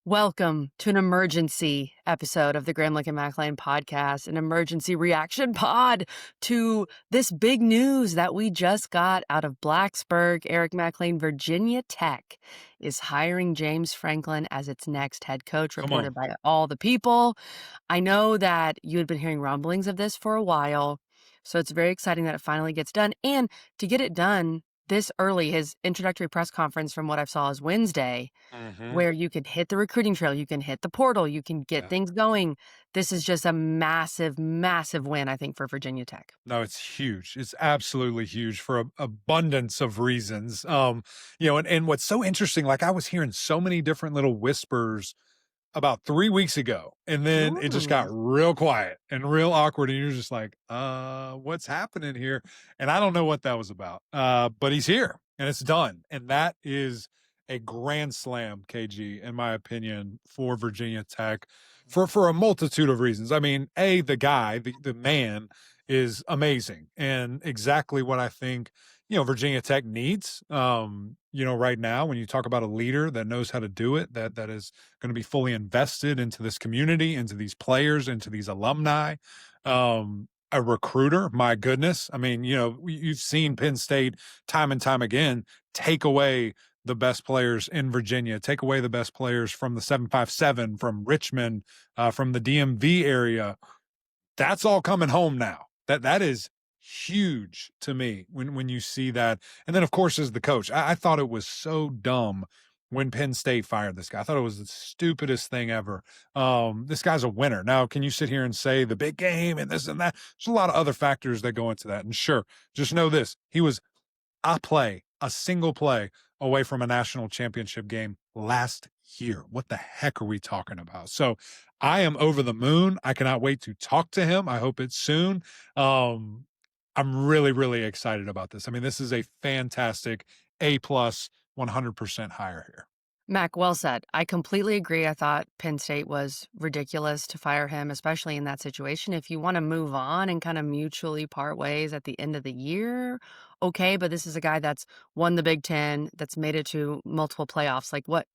Welcome to an emergency episode of the Graham Lincoln McLean podcast, an emergency reaction pod to this big news that we just got out of Blacksburg. Eric McLean, Virginia Tech is hiring James Franklin as its next head coach, Come reported on. by all the people. I know that you had been hearing rumblings of this for a while, so it's very exciting that it finally gets done. And to get it done this early, his introductory press conference, from what I saw, is Wednesday, Mhm. where you can hit the recruiting trail, you can hit the portal, you can get Yeah. things going. This is just a massive, massive win, I think, for Virginia Tech. No, it's huge. It's absolutely huge for a abundance of reasons. And what's so interesting, like I was hearing so many different little whispers about 3 weeks ago, and then it just got Ooh. real quiet and real awkward, and you're just like, what's happening here? And I don't know what that was about. But he's here and it's done. And that is a grand slam, KG, in my opinion, for Virginia Tech for a multitude of reasons. I mean, the guy, the man is amazing and exactly what I think Virginia Tech needs. Right now, when you talk about a leader that knows how to do it, that is going to be fully invested into this community, into these players, into these alumni. A recruiter, my goodness. I mean, you've seen Penn State time and time again take away the best players in Virginia, take away the best players from the 757, from Richmond, from the DMV area. That's all coming home now. That is huge to me when you see that. And then, of course, as the coach, I thought it was so dumb when Penn State fired this guy. I thought it was the stupidest thing ever. This guy's a winner. Now, can you sit here and say the big game and this and that? There's a lot of other factors that go into that. And sure, just know this. He was a single play away from a national championship game last year. What the heck are we talking about? So I am over the moon. I cannot wait to talk to him. I hope it's soon. I'm really, really excited about this. I mean, this is a fantastic A plus 100% hire here. Mac, well said. I completely agree. I thought Penn State was ridiculous to fire him, especially in that situation. If you want to move on and kind of mutually part ways at the end of the year, okay. But this is a guy that's won the Big Ten, that's made it to multiple playoffs. Like, what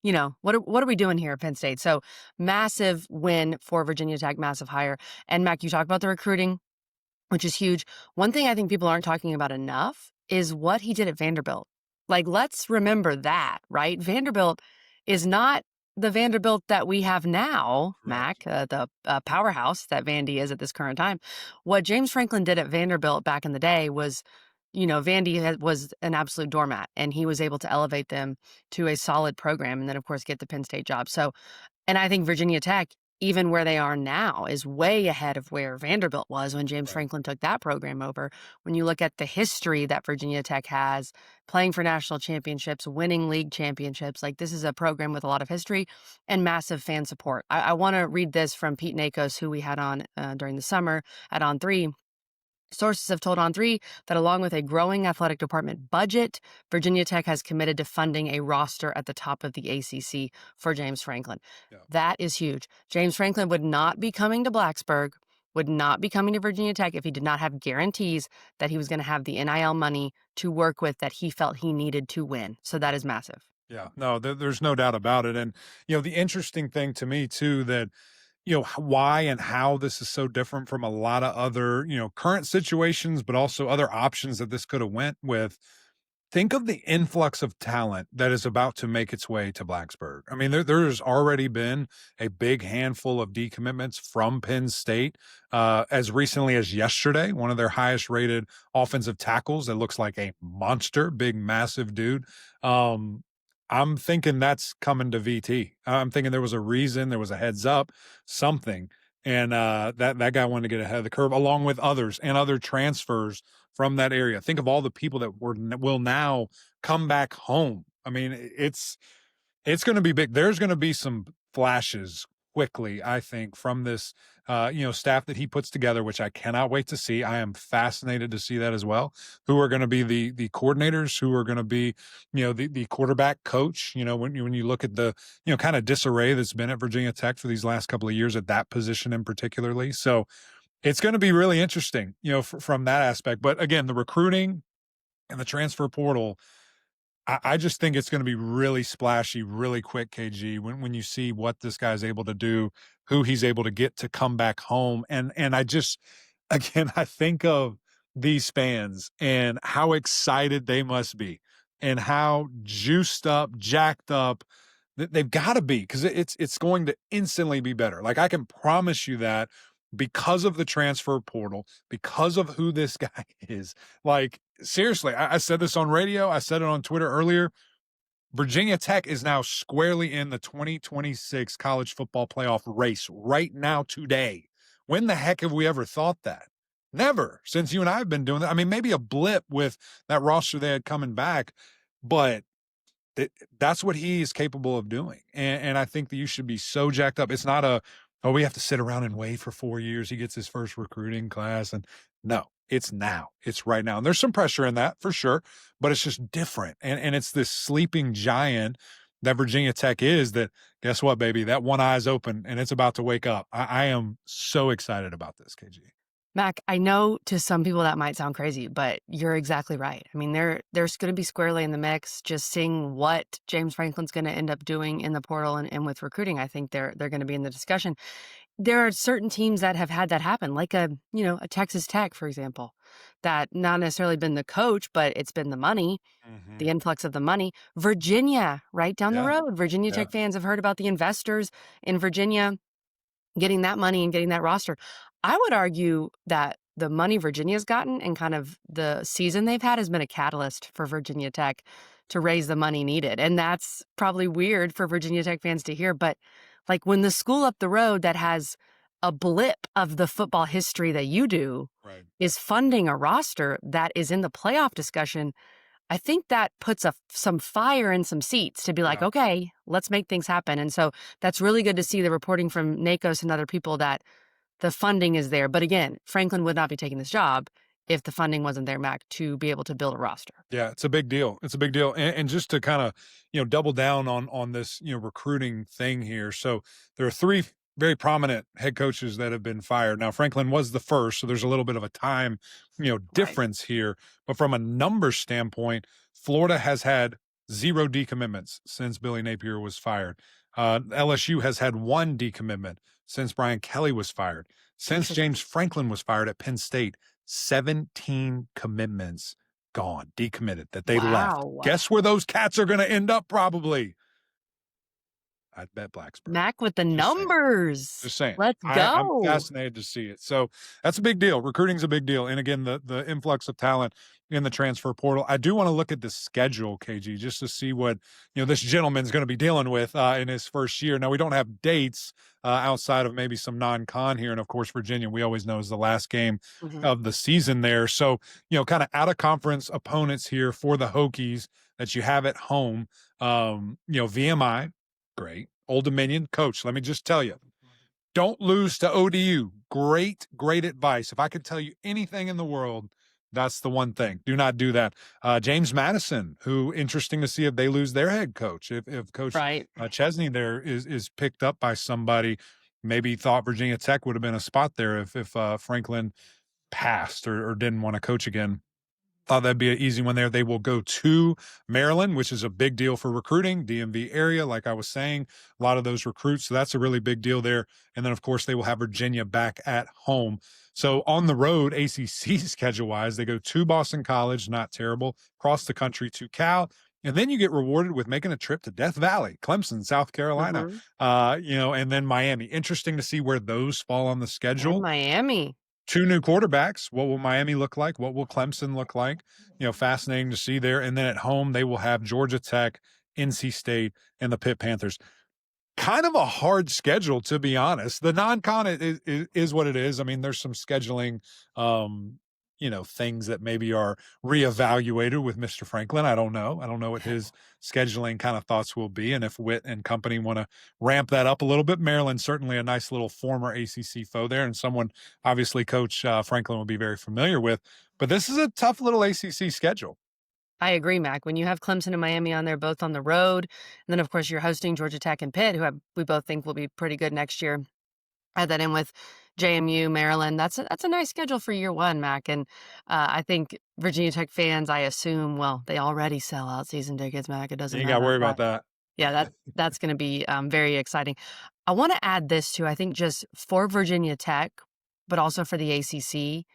are we doing here at Penn State? So massive win for Virginia Tech, massive hire. And Mac, you talk about the recruiting, which is huge. One thing I think people aren't talking about enough is what he did at Vanderbilt. Like, let's remember that, right? Vanderbilt is not the Vanderbilt that we have now, Correct. Mac, the powerhouse that Vandy is at this current time. What James Franklin did at Vanderbilt back in the day was, Vandy was an absolute doormat, and he was able to elevate them to a solid program and then, of course, get the Penn State job. So, and I think Virginia Tech, even where they are now, is way ahead of where Vanderbilt was when James Right. Franklin took that program over. When you look at the history that Virginia Tech has, playing for national championships, winning league championships, like, this is a program with a lot of history and massive fan support. I want to read this from Pete Nakos, who we had on during the summer at On3. Sources have told On3 that along with a growing athletic department budget, Virginia Tech has committed to funding a roster at the top of the ACC for James Franklin. Yeah. That is huge. James Franklin would not be coming to Blacksburg, would not be coming to Virginia Tech if he did not have guarantees that he was going to have the NIL money to work with that he felt he needed to win. So that is massive. Yeah. No, there's no doubt about it. And, the interesting thing to me, too, that why and how this is so different from a lot of other, current situations, but also other options that this could have went with. Think of the influx of talent that is about to make its way to Blacksburg. I mean, there's already been a big handful of decommitments from Penn State as recently as yesterday. One of their highest rated offensive tackles that looks like a monster, big, massive dude. I'm thinking that's coming to VT. I'm thinking there was a reason, there was a heads up, something. And that guy wanted to get ahead of the curve along with others and other transfers from that area. Think of all the people that will now come back home. I mean, it's going to be big. There's going to be some flashes quickly, I think, from this, staff that he puts together, which I cannot wait to see. I am fascinated to see that as well. Who are going to be the coordinators? Who are going to be, the quarterback coach? When you look at the, kind of disarray that's been at Virginia Tech for these last couple of years at that position in particularly. So it's going to be really interesting, from that aspect. But again, the recruiting and the transfer portal, I just think it's gonna be really splashy, really quick, KG, when you see what this guy's able to do, who he's able to get to come back home, and I just again, I think of these fans and how excited they must be, and how juiced up, jacked up they've gotta be, 'cause it's going to instantly be better. Like, I can promise you that because of the transfer portal, because of who this guy is. Like, seriously, I said this on radio, I said it on Twitter earlier. Virginia Tech is now squarely in the 2026 college football playoff race right now today. When the heck have we ever thought that? Never, since you and I have been doing that. I mean, maybe a blip with that roster they had coming back, but that's what he is capable of doing. And I think that you should be so jacked up. It's not a, oh, we have to sit around and wait for 4 years. He gets his first recruiting class. And no, it's now. It's right now. And there's some pressure in that for sure, but it's just different. And it's this sleeping giant that Virginia Tech is that, guess what, baby? That one eye's open and it's about to wake up. I am so excited about this, KG. Mac, I know to some people that might sound crazy, but you're exactly right. I mean, there's going to be squarely in the mix. Just seeing what James Franklin's going to end up doing in the portal and with recruiting, I think they're going to be in the discussion. There are certain teams that have had that happen, like a Texas Tech, for example, that not necessarily been the coach, but it's been the money, Mm-hmm. the influx of the money. Virginia, right down the Yeah. road. Virginia Yeah. Tech fans have heard about the investors in Virginia getting that money and getting that roster. I would argue that the money Virginia's gotten and kind of the season they've had has been a catalyst for Virginia Tech to raise the money needed. And that's probably weird for Virginia Tech fans to hear, but like when the school up the road that has a blip of the football history that you do Right. is funding a roster that is in the playoff discussion, I think that puts some fire in some seats to be like, Yeah. okay, let's make things happen. And so that's really good to see the reporting from NACOS and other people that the funding is there. But again, Franklin would not be taking this job if the funding wasn't there, Mac, to be able to build a roster. Yeah, it's a big deal. It's a big deal. And just to kind of, double down on this, recruiting thing here. So there are three very prominent head coaches that have been fired. Now Franklin was the first, so there's a little bit of a time, Right. difference here. But from a numbers standpoint, Florida has had zero decommitments since Billy Napier was fired. LSU has had one decommitment since Brian Kelly was fired. Since Interesting. James Franklin was fired at Penn State, 17 commitments gone, decommitted, that they left. Wow. Guess where those cats are gonna end up probably? I'd bet Blacksburg. Mac with the Just saying. numbers. Just saying. Let's I'm go. fascinated to see it. So that's a big deal. Recruiting's a big deal. And again, the influx of talent in the transfer portal. I do want to look at the schedule, KG, just to see what this gentleman's going to be dealing with in his first year. Now we don't have dates outside of maybe some non-con here, and of course Virginia. We always know is the last game Mhm. of the season there. So kind of out of conference opponents here for the Hokies that you have at home. VMI, great. Old Dominion coach. Let me just tell you, don't lose to ODU. Great, great advice. If I could tell you anything in the world, that's the one thing. Do not do that. James Madison, who interesting to see if they lose their head coach. If Coach Right. Chesney there is picked up by somebody, maybe thought Virginia Tech would have been a spot there if Franklin passed or didn't want to coach again. Thought that'd be an easy one there. They will go to Maryland, which is a big deal for recruiting, DMV area, like I was saying, a lot of those recruits. So that's a really big deal there. And then, of course, they will have Virginia back at home. So on the road, ACC schedule wise, they go to Boston College, not terrible, across the country to Cal. And then you get rewarded with making a trip to Death Valley, Clemson, South Carolina, Mhm. and then Miami. Interesting to see where those fall on the And schedule. Miami. Two new quarterbacks. What will Miami look like? What will Clemson look like? Fascinating to see there. And then at home, they will have Georgia Tech, NC State, and the Pitt Panthers. Kind of a hard schedule, to be honest. The non-con is what it is. I mean, there's some scheduling, things that maybe are reevaluated with Mr. Franklin. I don't know. I don't know what his scheduling kind of thoughts will be, and if Witt and company want to ramp that up a little bit. Maryland certainly a nice little former ACC foe there, and someone obviously Coach Franklin will be very familiar with. But this is a tough little ACC schedule. I agree, Mac. When you have Clemson and Miami on there, both on the road, and then of course you're hosting Georgia Tech and Pitt, we both think will be pretty good next year. Add that in with JMU, Maryland. That's a nice schedule for year 1, Mac, and, I think Virginia Tech fans, I assume well, they already sell out season tickets, Mac, it You doesn't ain't gotta matter, worry about but that. yeah, that's gonna be, very exciting. I wanna add this too, I think just for Virginia Tech, but also for the ACC,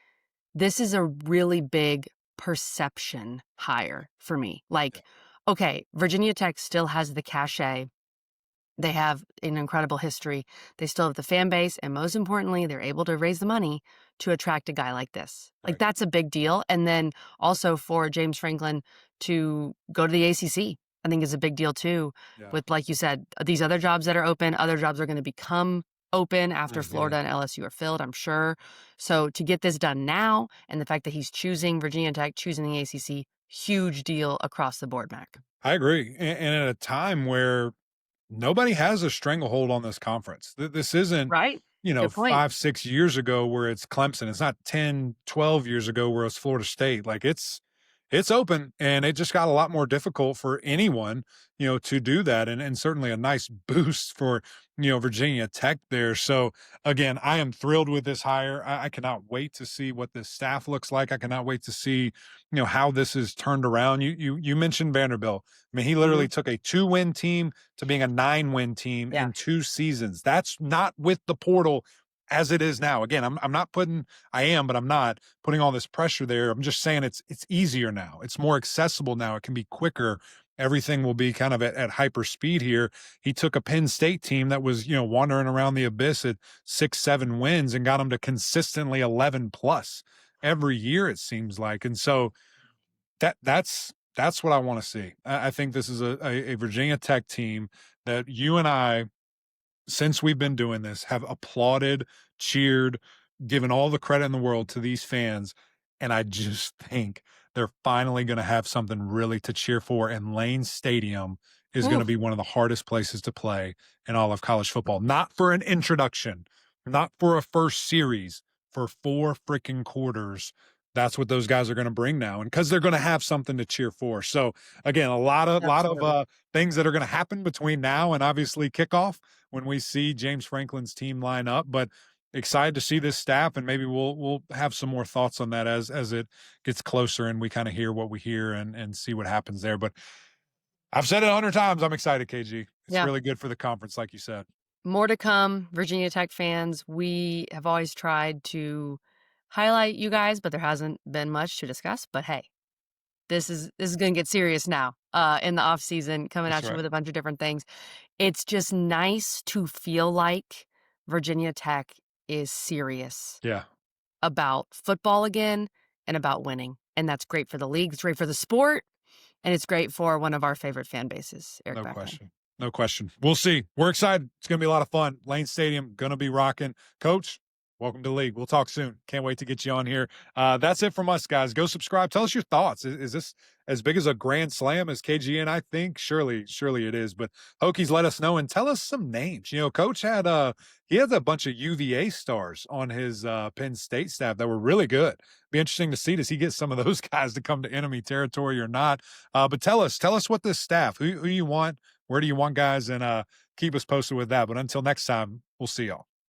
this is a really big perception hire for me. Yeah, Like, okay, Virginia Tech still has the cachet, they have an incredible history. They still have the fan base, and most importantly, they're able to raise the money to attract a guy like this. Like, right. that's a big deal. And then also for James Franklin to go to the ACC, I think is a big deal too. Yeah. With, like you said, these other jobs that are open, other jobs are going to become open after Mhm. Florida and LSU are filled, I'm sure. So to get this done now, and the fact that he's choosing Virginia Tech, choosing the ACC, huge deal across the board, Mac. I agree, and at a time where nobody has a stranglehold on this conference. This isn't, Right? Good point. 5, 6 years ago where it's Clemson. It's not 10, 12 years ago where it's Florida State. Like it's open and it just got a lot more difficult for anyone, to do that. And certainly a nice boost for, Virginia Tech there. So again, I am thrilled with this hire. I cannot wait to see what this staff looks like. I cannot wait to see, how this is turned around. You mentioned Vanderbilt. I mean, he literally Mhm. took a 2-win team to being a 9-win team Yeah. in 2 seasons. That's not with the portal as it is now. Again, I'm not putting I am, but I'm not putting all this pressure there. I'm just saying it's easier now. It's more accessible now. It can be quicker. Everything will be kind of at hyper speed here. He took a Penn State team that was, wandering around the abyss at 6, 7 wins and got them to consistently 11 plus every year, it seems like. And so that's what I want to see. I think this is a Virginia Tech team that you and I, since we've been doing this, have applauded, cheered, given all the credit in the world to these fans. And I just think they're finally going to have something really to cheer for. And Lane Stadium is going to Oof. be one of the hardest places to play in all of college football. Not for an introduction, not for a first series, for 4 freaking quarters. That's what those guys are going to bring now. And because they're going to have something to cheer for. So again, a lot of Absolutely. things that are going to happen between now and obviously kickoff when we see James Franklin's team line up. But excited to see this staff, and maybe we'll have some more thoughts on that as it gets closer and we kind of hear what we hear and see what happens there. But I've said it 100 times. I'm excited, KG. It's Yeah. really good for the conference, like you said. More to come, Virginia Tech fans. We have always tried to highlight you guys, but there hasn't been much to discuss. But hey, this is gonna get serious now. In the off season, coming That's at you right. with a bunch of different things. It's just nice to feel like Virginia Tech is serious Yeah, about football again and about winning. And that's great for the league. It's great for the sport. And it's great for one of our favorite fan bases, Eric no Beckman. question. No question. We'll see. We're excited. It's going to be a lot of fun. Lane Stadium, going to be rocking. Coach, welcome to the league. We'll talk soon. Can't wait to get you on here. That's it from us, guys. Go subscribe. Tell us your thoughts. Is this as big as a grand slam as KG and I think? Surely it is. But Hokies, let us know and tell us some names. Coach had he had a bunch of UVA stars on his Penn State staff that were really good. Be interesting to see, does he get some of those guys to come to enemy territory or not? But tell us what this staff, who you want, where do you want guys, and keep us posted with that. But until next time, we'll see y'all.